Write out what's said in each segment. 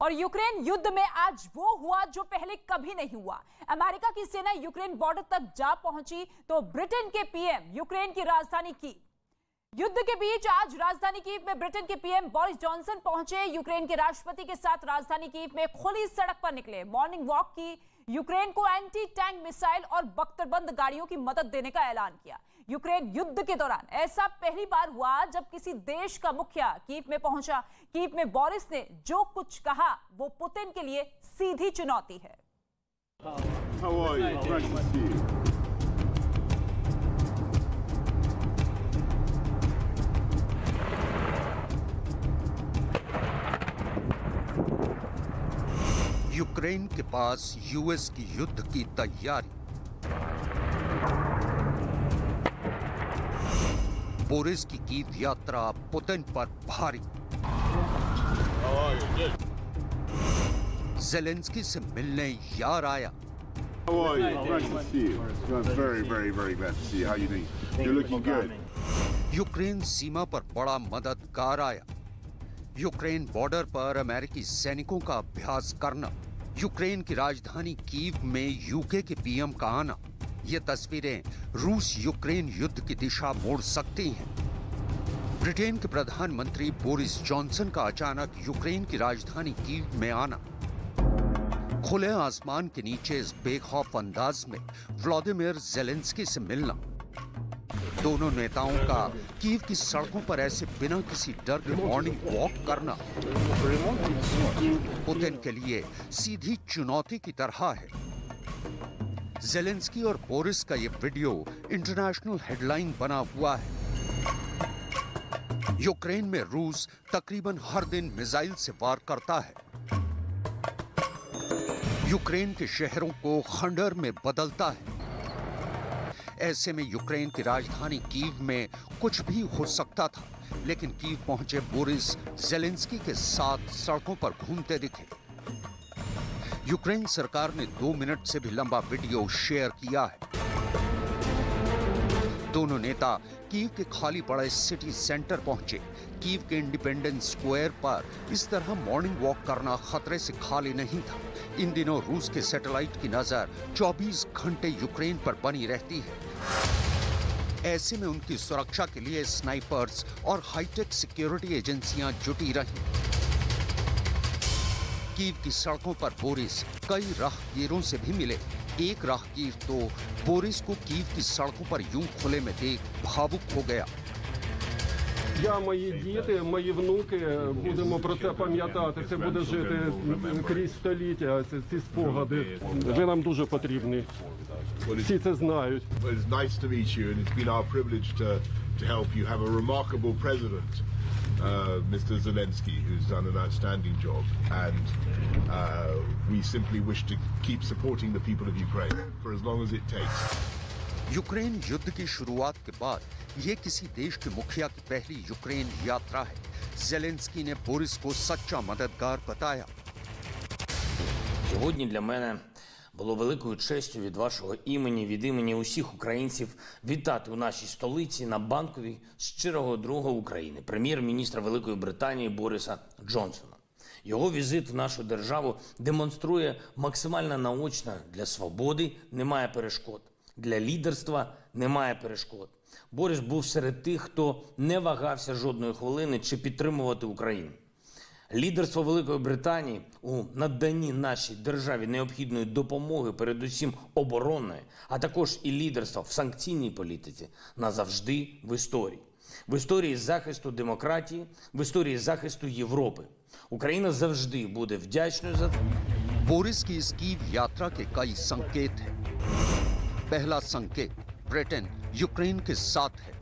और यूक्रेन युद्ध में आज वो हुआ जो पहले कभी नहीं हुआ। अमेरिका की सेना यूक्रेन बॉर्डर तक जा पहुंची तो ब्रिटेन के पीएम यूक्रेन की राजधानी कीव। युद्ध के बीच आज राजधानी कीव में ब्रिटेन के पीएम बोरिस जॉनसन पहुंचे। यूक्रेन के राष्ट्रपति के साथ राजधानी कीव में खुली सड़क पर निकले, मॉर्निंग वॉक की, यूक्रेन को एंटी टैंक मिसाइल और बख्तरबंद गाड़ियों की मदद देने का ऐलान किया। यूक्रेन युद्ध के दौरान ऐसा पहली बार हुआ जब किसी देश का मुखिया कीव में पहुंचा। कीव में बोरिस ने जो कुछ कहा वो पुतिन के लिए सीधी चुनौती है। यूक्रेन के पास यूएस की युद्ध की तैयारी। बोरिस की कीव यात्रा पुतिन पर भारी। ज़ेलेंस्की से मिलने यार आया। यूक्रेन सीमा पर बड़ा मददगार आया। यूक्रेन बॉर्डर पर अमेरिकी सैनिकों का अभ्यास करना, यूक्रेन की राजधानी कीव में यूके के पीएम का आना, ये तस्वीरें रूस यूक्रेन युद्ध की दिशा मोड़ सकती हैं। ब्रिटेन के प्रधानमंत्री बोरिस जॉनसन का अचानक यूक्रेन की राजधानी कीव में आना, खुले आसमान के नीचे इस बेखौफ अंदाज में व्लादिमीर ज़ेलेंस्की से मिलना, दोनों नेताओं का कीव की सड़कों पर ऐसे बिना किसी डर के मॉर्निंग वॉक करना पुतिन के लिए सीधी चुनौती की तरह है। ज़ेलेंस्की और बोरिस का ये वीडियो इंटरनेशनल हेडलाइन बना हुआ है। यूक्रेन में रूस तकरीबन हर दिन मिसाइल से वार करता है, यूक्रेन के शहरों को खंडर में बदलता है। ऐसे में यूक्रेन की राजधानी कीव में कुछ भी हो सकता था, लेकिन कीव पहुंचे बोरिस ज़ेलेंस्की के साथ सड़कों पर घूमते दिखे। यूक्रेन सरकार ने 2 मिनट से भी लंबा वीडियो शेयर किया है। दोनों नेता कीव के खाली पड़े सिटी सेंटर पहुंचे। कीव के इंडिपेंडेंस स्क्वायर पर इस तरह मॉर्निंग वॉक करना खतरे से खाली नहीं था। इन दिनों रूस के सैटेलाइट की नजर 24 घंटे यूक्रेन पर बनी रहती है। ऐसे में उनकी सुरक्षा के लिए स्नाइपर्स और हाईटेक सिक्योरिटी एजेंसियां जुटी रहीं। कीव की सड़कों पर बोरिस कई राहगीरों से भी मिले। एक राहगीर तो बोरिस को कीव की सड़कों पर यूं खुले में देख भावुक हो गया। Я, мої діти, мої внуки будемо про це пам'ятати. Це буде жити крізь століття, ці спогади. Ви нам дуже потрібні. Всі це знають. It's nice to meet you, and it's been our privilege to help you have a remarkable president, Mr. Zelensky, who's done an outstanding job, and we simply wish to keep supporting the people of Ukraine for as long as it takes. Ukraine युद्ध की शुरुआत के बाद ये किसी देश के मुखिया की पहली यूक्रेन यात्रा है। ज़ेलेंस्की ने बोरिस को सच्चा मददगार बताया। Сьогодні для мене було великою честю від вашого імені, від імені усіх українців вітати у нашій столиці на Банковій щирого друга України, прем'єр-міністра Великої Британії Бориса Джонсона. Його візит в нашу державу демонструє максимально наочно: для свободи немає перешкод, для лідерства немає перешкод. Борис був серед тих, хто не вагався жодної хвилини чи підтримувати Україну. Лідерство Великої Британії у наданні нашій державі необхідної допомоги, передусім оборонної, а також і лідерство в санкційній політиці назавжди в історії. В історії захисту демократії, в історії захисту Європи. Україна завжди буде вдячною за це. बोरिस की इस कीव यात्रा के कई संकेत हैं। पहला संकेत, ब्रिटेन यूक्रेन के साथ है।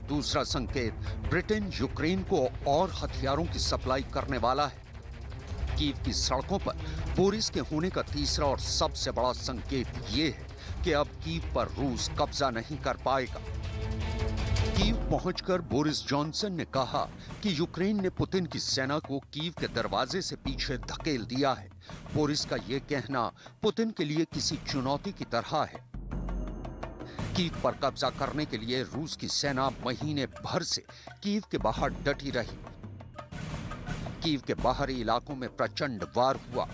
दूसरा संकेत, ब्रिटेन यूक्रेन को और हथियारों की सप्लाई करने वाला है। कीव की सड़कों पर बोरिस के होने का तीसरा और सबसे बड़ा संकेत ये है कि अब कीव पर रूस कब्जा नहीं कर पाएगा। कीव पहुंचकर बोरिस जॉनसन ने कहा कि यूक्रेन ने पुतिन की सेना को कीव के दरवाजे से पीछे धकेल दिया है। बोरिस का ये कहना पुतिन के लिए किसी चुनौती की तरह है। कीव पर कब्जा करने के लिए रूस की सेना महीने भर से कीव के बाहर डटी रही। कीव के बाहरी इलाकों में प्रचंड वार हुआ,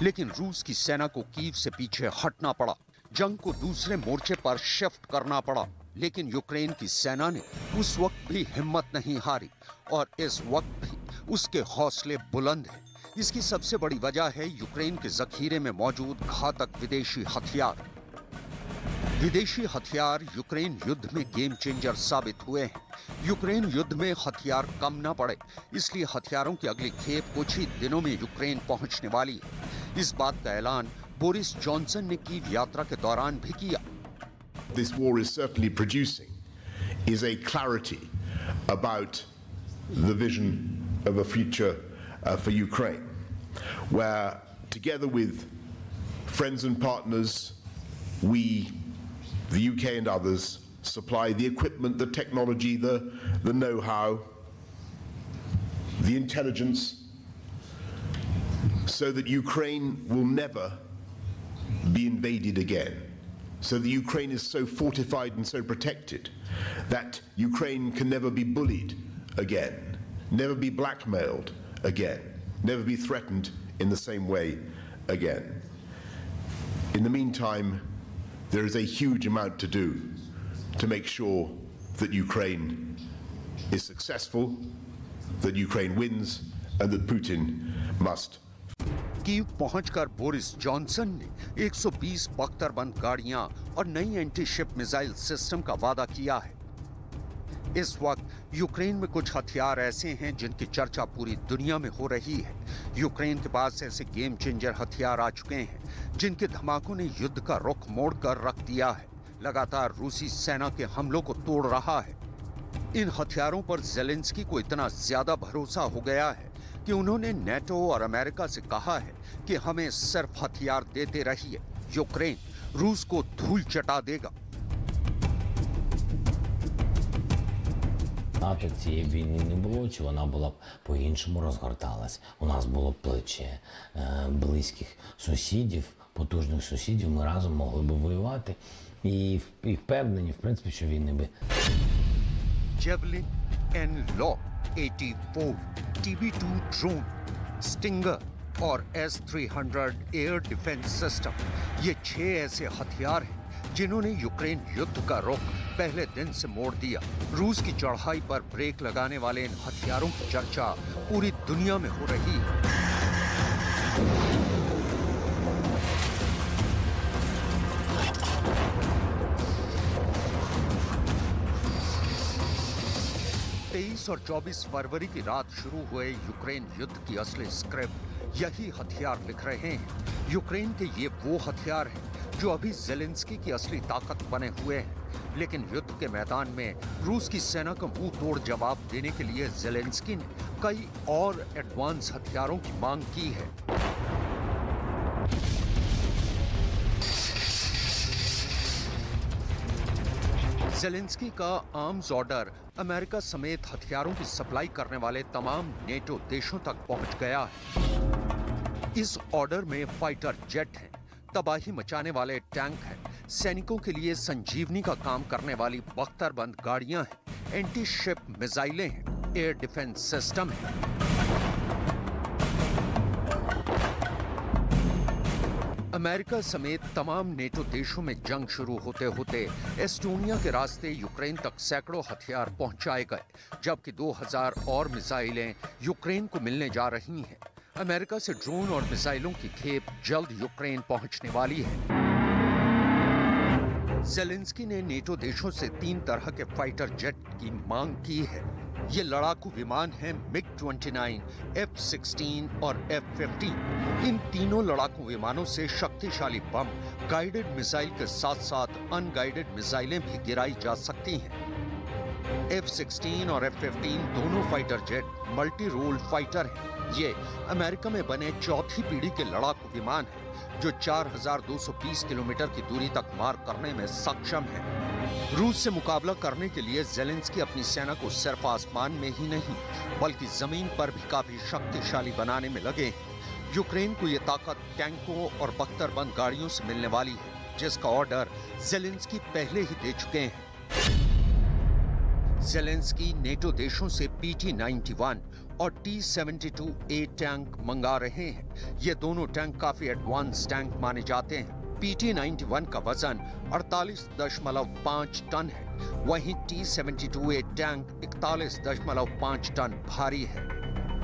लेकिन रूस की सेना को कीव से पीछे हटना पड़ा। जंग को दूसरे मोर्चे पर शिफ्ट करना पड़ा, लेकिन यूक्रेन की सेना ने उस वक्त भी हिम्मत नहीं हारी और इस वक्त भी उसके हौसले बुलंद हैं। इसकी सबसे बड़ी वजह है यूक्रेन के जखीरे में मौजूद घातक विदेशी हथियार। विदेशी हथियार यूक्रेन युद्ध में गेम चेंजर साबित हुए हैं। यूक्रेन युद्ध में हथियार कम न पड़े, इसलिए हथियारों की अगली खेप कुछ ही दिनों में यूक्रेन पहुंचने वाली है। इस बात का ऐलान बोरिस जॉनसन ने कीव यात्रा के दौरान भी किया। This war is certainly producing is a clarity about the vision of a future for Ukraine, where together with friends and partners, we, the UK and others, supply the equipment, the technology, the know-how, the intelligence, so that Ukraine will never be invaded again, so that Ukraine is so fortified and so protected that Ukraine can never be bullied again, never be blackmailed again, never be threatened in the same way again. In the meantime, there is a huge amount to do to make sure that Ukraine is successful, that Ukraine wins, and that Putin must. Kyiv पहुंचकर Boris Johnson ने 120 बख्तरबंद गाड़ियां और नई anti ship missile system का वादा किया है। इस वक्त यूक्रेन में कुछ हथियार ऐसे हैं जिनकी चर्चा पूरी दुनिया में हो रही है। यूक्रेन के पास ऐसे गेम चेंजर हथियार आ चुके हैं जिनके धमाकों ने युद्ध का रुख मोड़कर रख दिया है, लगातार रूसी सेना के हमलों को तोड़ रहा है। इन हथियारों पर ज़ेलेंस्की को इतना ज्यादा भरोसा हो गया है कि उन्होंने नेटो और अमेरिका से कहा है कि हमें सिर्फ हथियार देते रहिए, यूक्रेन रूस को धूल चटा देगा। НАТО цієї війни не було, чи вона була б по-іншому розгорталась. У нас було б плече близьких сусідів, потужних сусідів, ми разом могли б воювати і впевнені, в принципі, що війни би. Javelin, N-Lock 84, TB2 drone, stinger और S-300 एयर डिफेंस सिस्टम, ये 6 ऐसे हथियार हैं जिन्होंने यूक्रेन युद्ध का रुख पहले दिन से मोड़ दिया। रूस की चढ़ाई पर ब्रेक लगाने वाले इन हथियारों की चर्चा पूरी दुनिया में हो रही है। और 24 फरवरी की रात शुरू हुए यूक्रेन युद्ध की असली स्क्रिप्ट यही हथियार लिख रहे हैं। यूक्रेन के ये वो हथियार हैं जो अभी ज़ेलेंस्की की असली ताकत बने हुए हैं, लेकिन युद्ध के मैदान में रूस की सेना का मुंह तोड़ जवाब देने के लिए ज़ेलेंस्की ने कई और एडवांस हथियारों की मांग की है। ज़ेलेंस्की का आर्म्स ऑर्डर अमेरिका समेत हथियारों की सप्लाई करने वाले तमाम नेटो देशों तक पहुंच गया है। इस ऑर्डर में फाइटर जेट हैं, तबाही मचाने वाले टैंक हैं, सैनिकों के लिए संजीवनी का काम करने वाली बख्तरबंद गाड़ियां हैं, एंटी शिप मिसाइलें हैं, एयर डिफेंस सिस्टम है। अमेरिका समेत तमाम नेटो देशों में जंग शुरू होते होते एस्टोनिया के रास्ते यूक्रेन तक सैकड़ों हथियार पहुंचाए गए, जबकि 2000 और मिसाइलें यूक्रेन को मिलने जा रही हैं। अमेरिका से ड्रोन और मिसाइलों की खेप जल्द यूक्रेन पहुंचने वाली है। ज़ेलेंस्की ने नेटो देशों से 3 तरह के फाइटर जेट की मांग की है। ये लड़ाकू विमान हैं MiG-29, F-16 और F-15। इन तीनों लड़ाकू विमानों से शक्तिशाली बम, गाइडेड मिसाइल के साथ साथ अनगाइडेड मिसाइलें भी गिराई जा सकती हैं। F-16 और F-15 दोनों fighter jet multi role fighter हैं। ये अमेरिका में बने चौथी पीढ़ी के लड़ाकू विमान हैं जो 4220 किलोमीटर की दूरी तक मार करने में सक्षम हैं। रूस से मुकाबला करने के लिए ज़ेलेंस्की अपनी सेना को सिर्फ आसमान में ही नहीं बल्कि जमीन पर भी काफी शक्तिशाली बनाने में लगे हैं। यूक्रेन को ये ताकत टैंकों और बख्तरबंद गाड़ियों से मिलने वाली है, जिसका ऑर्डर ज़ेलेंस्की पहले ही दे चुके हैं। ज़ेलेंस्की नेटो देशों से PT-91 और T-72A टैंक मंगा रहे हैं। ये दोनों टैंक काफी एडवांस टैंक माने जाते हैं। PT-91 का वजन 48.5 टन है, वहीं T-72A टैंक 41.5 टन भारी है।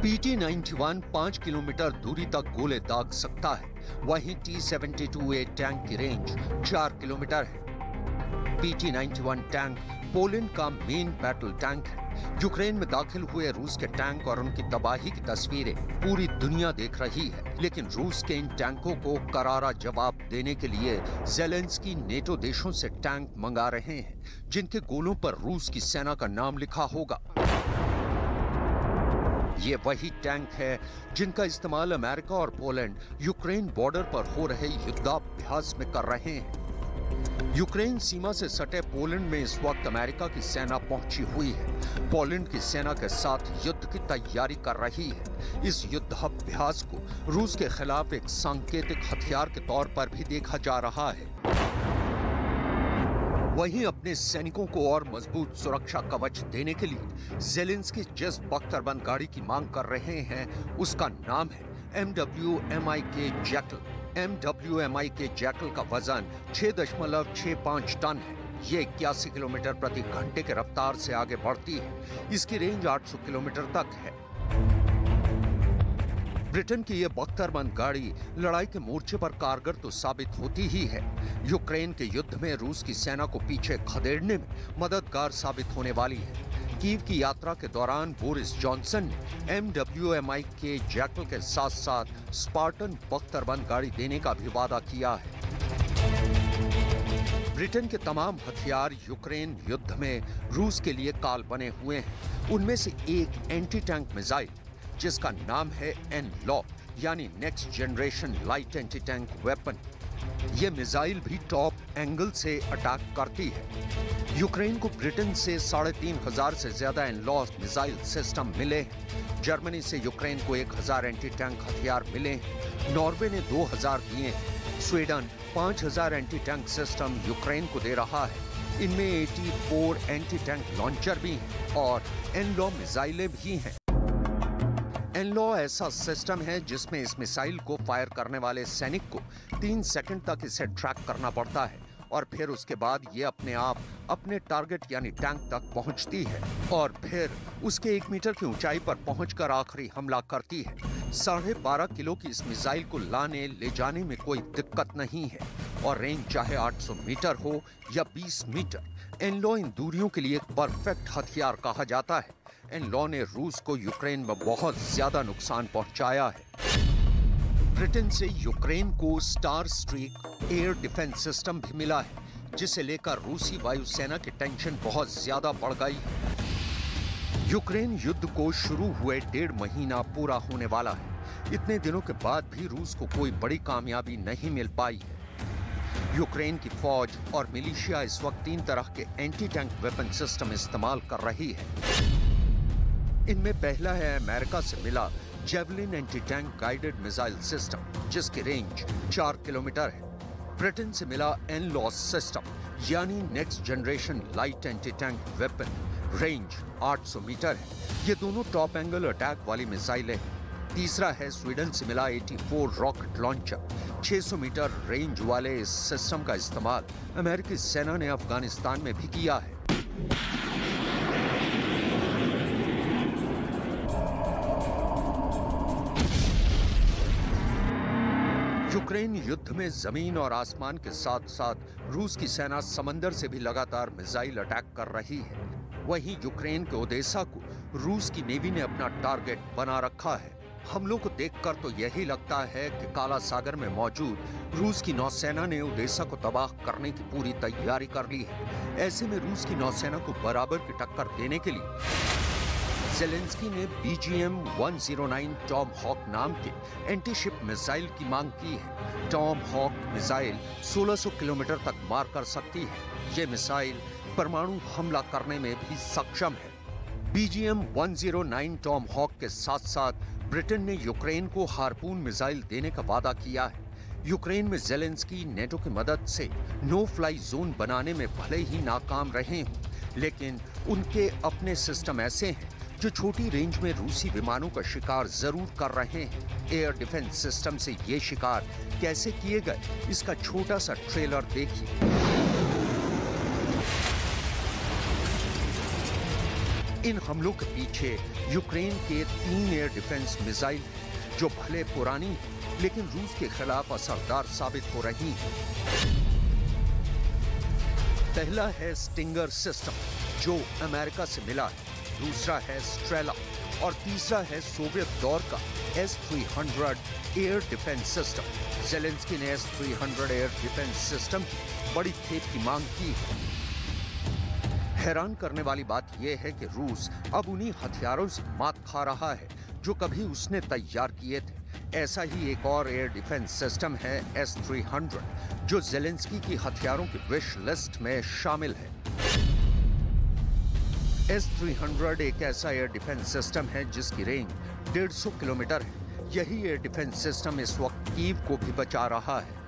PT-91 5 किलोमीटर दूरी तक गोले दाग सकता है, वहीं T-72A टैंक की रेंज 4 किलोमीटर है। PT-91 टैंक पोलैंड का मेन बैटल टैंक है। यूक्रेन में दाखिल हुए रूस के टैंक और उनकी तबाही की तस्वीरें पूरी दुनिया देख रही है, लेकिन रूस के इन टैंकों को करारा जवाब देने के लिए ज़ेलेंस्की नेटो देशों से टैंक मंगा रहे हैं, जिनके गोलों पर रूस की सेना का नाम लिखा होगा। ये वही टैंक है जिनका इस्तेमाल अमेरिका और पोलैंड यूक्रेन बॉर्डर पर हो रहे युद्धाभ्यास में कर रहे हैं। यूक्रेन सीमा से सटे पोलैंड में इस वक्त अमेरिका की सेना पहुंची हुई है। पोलैंड की सेना के साथ युद्ध की तैयारी कर रही है। इस युद्धाभ्यास को रूस के खिलाफ एक सांकेतिक हथियार के तौर पर भी देखा जा रहा है। वहीं अपने सैनिकों को और मजबूत सुरक्षा कवच देने के लिए ज़ेलेंस्की जिस बख्तरबंद गाड़ी की मांग कर रहे हैं, उसका नाम है MWMIK जैकल। MWMIK जैकल का वजन 6.65 टन है। ये 81 किलोमीटर प्रति घंटे के रफ्तार से आगे बढ़ती है। इसकी रेंज 800 किलोमीटर तक है। ब्रिटेन की यह बख्तरबंद गाड़ी लड़ाई के मोर्चे पर कारगर तो साबित होती ही है, यूक्रेन के युद्ध में रूस की सेना को पीछे खदेड़ने में मददगार साबित होने वाली है। कीव की यात्रा के दौरान बोरिस जॉनसन ने MWMIK जैकल के साथ साथ स्पार्टन बख्तरबंद गाड़ी देने का भी वादा किया है। ब्रिटेन के तमाम हथियार यूक्रेन युद्ध में रूस के लिए काल बने हुए हैं। उनमें से एक एंटी टैंक मिसाइल, जिसका नाम है NLAW यानी next generation light anti tank weapon. यह मिसाइल भी टॉप एंगल से अटैक करती है। यूक्रेन को ब्रिटेन से 3,500 से ज्यादा NLAW मिसाइल सिस्टम मिले हैं। जर्मनी से यूक्रेन को 1,000 एंटी टैंक हथियार मिले हैं। नॉर्वे ने 2,000 दिए हैं। Sweden 5,000 anti tank system Ukraine को दे रहा है। इनमें 84 एंटी टैंक लॉन्चर भी हैं और NLAW मिसाइलें भी हैं। NLAW ऐसा सिस्टम है जिसमें इस मिसाइल को फायर करने वाले सैनिक को 3 सेकंड तक इसे ट्रैक करना पड़ता है और फिर उसके बाद ये अपने आप अपने टारगेट यानी टैंक तक पहुंचती है और फिर उसके 1 मीटर की ऊंचाई पर पहुंचकर आखिरी हमला करती है। 12.5 किलो की इस मिसाइल को लाने ले जाने में कोई दिक्कत नहीं है और रेंज चाहे 800 मीटर हो या 20 मीटर, NLAW इन दूरियों के लिए एक परफेक्ट हथियार कहा जाता है। NLAW ने रूस को यूक्रेन में बहुत ज्यादा नुकसान पहुंचाया है। ब्रिटेन से यूक्रेन को star streak air defence system भी मिला है, जिसे लेकर रूसी वायुसेना की टेंशन बहुत ज्यादा बढ़ गई है। यूक्रेन युद्ध को शुरू हुए 1.5 महीना पूरा होने वाला है। इतने दिनों के बाद भी रूस को कोई बड़ी कामयाबी नहीं मिल पाई है। यूक्रेन की फौज और मिलिशिया इस वक्त 3 तरह के एंटी टैंक वेपन सिस्टम इस्तेमाल कर रही है। इनमें पहला है अमेरिका से मिला javelin anti tank guided missile system, जिसकी रेंज 4 किलोमीटर है। ब्रिटेन से मिला NLAW सिस्टम यानी next generation light anti tank weapon, range 800 metre है। ये दोनों टॉप एंगल अटैक वाली मिसाइलें हैं। तीसरा है स्वीडन से मिला 84 रॉकेट लॉन्चर। 600 मीटर रेंज वाले इस सिस्टम का इस्तेमाल अमेरिकी सेना ने अफगानिस्तान में भी किया है। यूक्रेन युद्ध में जमीन और आसमान के साथ साथ रूस की सेना समंदर से भी लगातार मिसाइल अटैक कर रही है। वहीं यूक्रेन के ओडेसा को रूस की नेवी ने अपना टारगेट बना रखा है। हमलों को देखकर तो यही लगता है कि काला सागर में मौजूद रूस की नौसेना ने ओडेसा को तबाह करने की पूरी तैयारी कर ली है। ऐसे में रूस की नौसेना को बराबर की टक्कर देने के लिए ज़ेलेंस्की ने BGM-109 टॉम हॉक नाम के एंटी शिप मिसाइल की मांग की है। टॉम हॉक मिसाइल 1600 किलोमीटर तक मार कर सकती है। ये मिसाइल परमाणु हमला करने में भी सक्षम है। BGM-109 टॉम हॉक के साथ साथ ब्रिटेन ने यूक्रेन को हार्पून मिसाइल देने का वादा किया है। यूक्रेन में ज़ेलेंस्की नेटो की मदद से नो फ्लाई जोन बनाने में भले ही नाकाम रहे हों, लेकिन उनके अपने सिस्टम ऐसे हैं जो छोटी रेंज में रूसी विमानों का शिकार जरूर कर रहे हैं। एयर डिफेंस सिस्टम से ये शिकार कैसे किए गए, इसका छोटा सा ट्रेलर देखिए। इन हमलों के पीछे यूक्रेन के 3 एयर डिफेंस मिसाइल जो भले पुरानी हैं, लेकिन रूस के खिलाफ असरदार साबित हो रही हैं। पहला है स्टिंगर सिस्टम जो अमेरिका से मिला है, दूसरा है स्ट्रेला और तीसरा है सोवियत दौर का S-300 air defence system. Zelensky ने S-300 एयर डिफेंस सिस्टम की बड़ी खेप की मांग की है। हैरान करने वाली बात यह है कि रूस अब उन्हीं हथियारों से मात खा रहा है जो कभी उसने तैयार किए थे। ऐसा ही एक और एयर डिफेंस सिस्टम है S-300 जो ज़ेलेंस्की की हथियारों की विश लिस्ट में शामिल है। S-300 एक ऐसा एयर डिफेंस सिस्टम है जिसकी रेंज 150 किलोमीटर है। यही एयर डिफेंस सिस्टम इस वक्त कीव को भी बचा रहा है।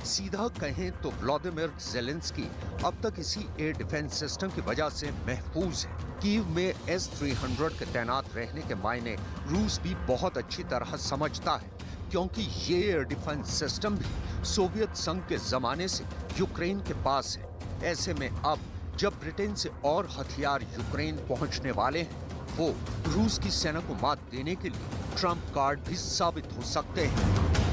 सीधा कहें तो व्लादिमीर ज़ेलेंस्की अब तक इसी एयर डिफेंस सिस्टम की वजह से महफूज है। कीव में S-300 के तैनात रहने के मायने रूस भी बहुत अच्छी तरह समझता है, क्योंकि ये एयर डिफेंस सिस्टम भी सोवियत संघ के जमाने से यूक्रेन के पास है। ऐसे में अब जब ब्रिटेन से और हथियार यूक्रेन पहुंचने वाले हैं, वो रूस की सेना को मात देने के लिए ट्रम्प कार्ड भी साबित हो सकते हैं।